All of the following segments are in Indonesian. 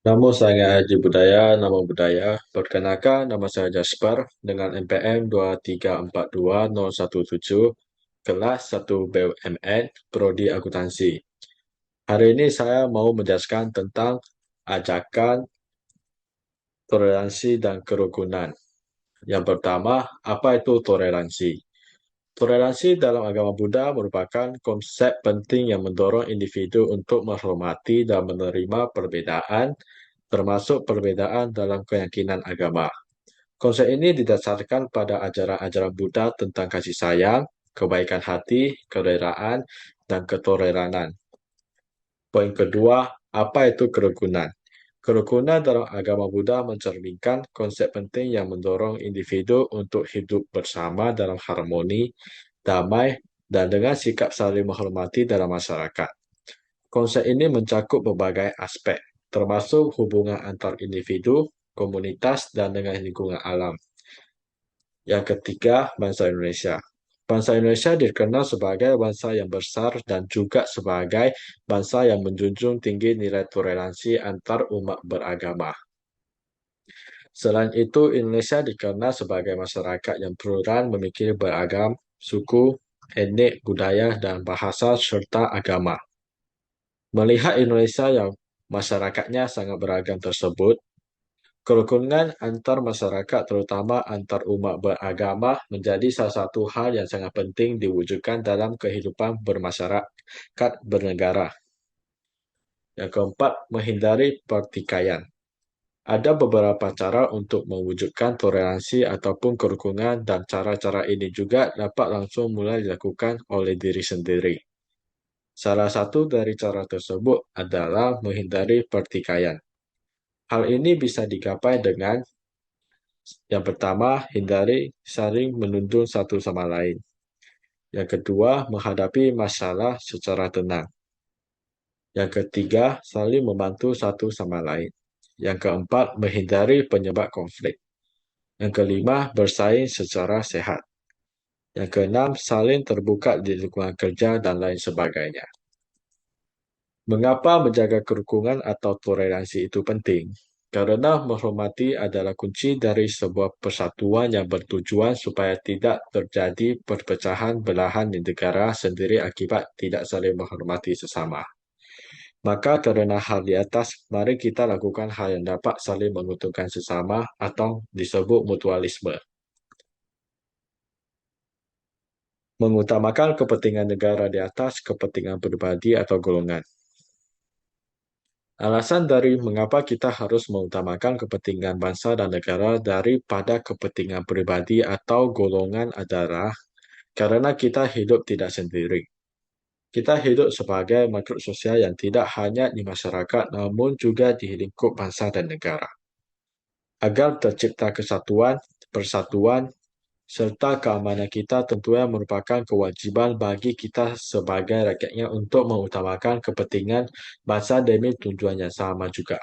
Namo saya Haji Budaya, nama budaya. Perkenalkan, nama saya Jasper dengan NPM 2342017, kelas 1 BUMN, Prodi Akuntansi. Hari ini saya mau menjelaskan tentang ajakan, toleransi, dan kerukunan. Yang pertama, apa itu toleransi? Toleransi dalam agama Buddha merupakan konsep penting yang mendorong individu untuk menghormati dan menerima perbedaan, termasuk perbedaan dalam keyakinan agama. Konsep ini didasarkan pada ajaran-ajaran Buddha tentang kasih sayang, kebaikan hati, kerelaan, dan ketoleranan. Poin kedua, apa itu kerukunan? Kerukunan dalam agama Buddha mencerminkan konsep penting yang mendorong individu untuk hidup bersama dalam harmoni, damai, dan dengan sikap saling menghormati dalam masyarakat. Konsep ini mencakup berbagai aspek, termasuk hubungan antar individu, komunitas, dan dengan lingkungan alam. Yang ketiga, bangsa Indonesia. Bangsa Indonesia dikenal sebagai bangsa yang besar dan juga sebagai bangsa yang menjunjung tinggi nilai toleransi antar umat beragama. Selain itu, Indonesia dikenal sebagai masyarakat yang plural memiliki beragam suku, etnik, budaya, dan bahasa serta agama. Melihat Indonesia yang masyarakatnya sangat beragam tersebut, kerukunan antar masyarakat, terutama antar umat beragama, menjadi salah satu hal yang sangat penting diwujudkan dalam kehidupan bermasyarakat bernegara. Yang keempat, menghindari pertikaian. Ada beberapa cara untuk mewujudkan toleransi ataupun kerukunan dan cara-cara ini juga dapat langsung mulai dilakukan oleh diri sendiri. Salah satu dari cara tersebut adalah menghindari pertikaian. Hal ini bisa digapai dengan yang pertama, hindari saling menuntut satu sama lain. Yang kedua, menghadapi masalah secara tenang. Yang ketiga, saling membantu satu sama lain. Yang keempat, menghindari penyebab konflik. Yang kelima, bersaing secara sehat. Yang keenam, saling terbuka di lingkungan kerja dan lain sebagainya. Mengapa menjaga kerukunan atau toleransi itu penting? Karena menghormati adalah kunci dari sebuah persatuan yang bertujuan supaya tidak terjadi perpecahan belahan di negara sendiri akibat tidak saling menghormati sesama. Maka karena hal di atas, mari kita lakukan hal yang dapat saling menguntungkan sesama atau disebut mutualisme. Mengutamakan kepentingan negara di atas kepentingan pribadi atau golongan. Alasan dari mengapa kita harus mengutamakan kepentingan bangsa dan negara daripada kepentingan pribadi atau golongan adalah karena kita hidup tidak sendiri. Kita hidup sebagai makhluk sosial yang tidak hanya di masyarakat namun juga di lingkup bangsa dan negara. Agar tercipta kesatuan, persatuan, serta keamanan kita tentunya merupakan kewajiban bagi kita sebagai rakyatnya untuk mengutamakan kepentingan bangsa demi tujuan yang sama juga.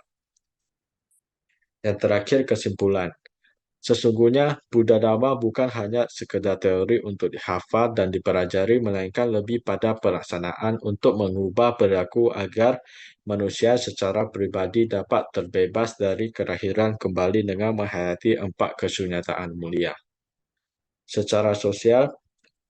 Yang terakhir, kesimpulan. Sesungguhnya, Buddha Dhamma bukan hanya sekedar teori untuk dihafal dan dipelajari, melainkan lebih pada pelaksanaan untuk mengubah perilaku agar manusia secara pribadi dapat terbebas dari kelahiran kembali dengan menghayati empat kesunyataan mulia. Secara sosial,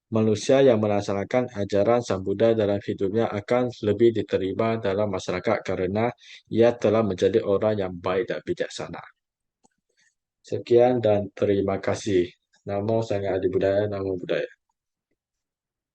manusia yang melaksanakan ajaran Sang Buddha dalam hidupnya akan lebih diterima dalam masyarakat karena ia telah menjadi orang yang baik dan bijaksana. Sekian dan terima kasih. Namo Sangha Adi Budaya, Namo Buddhaya.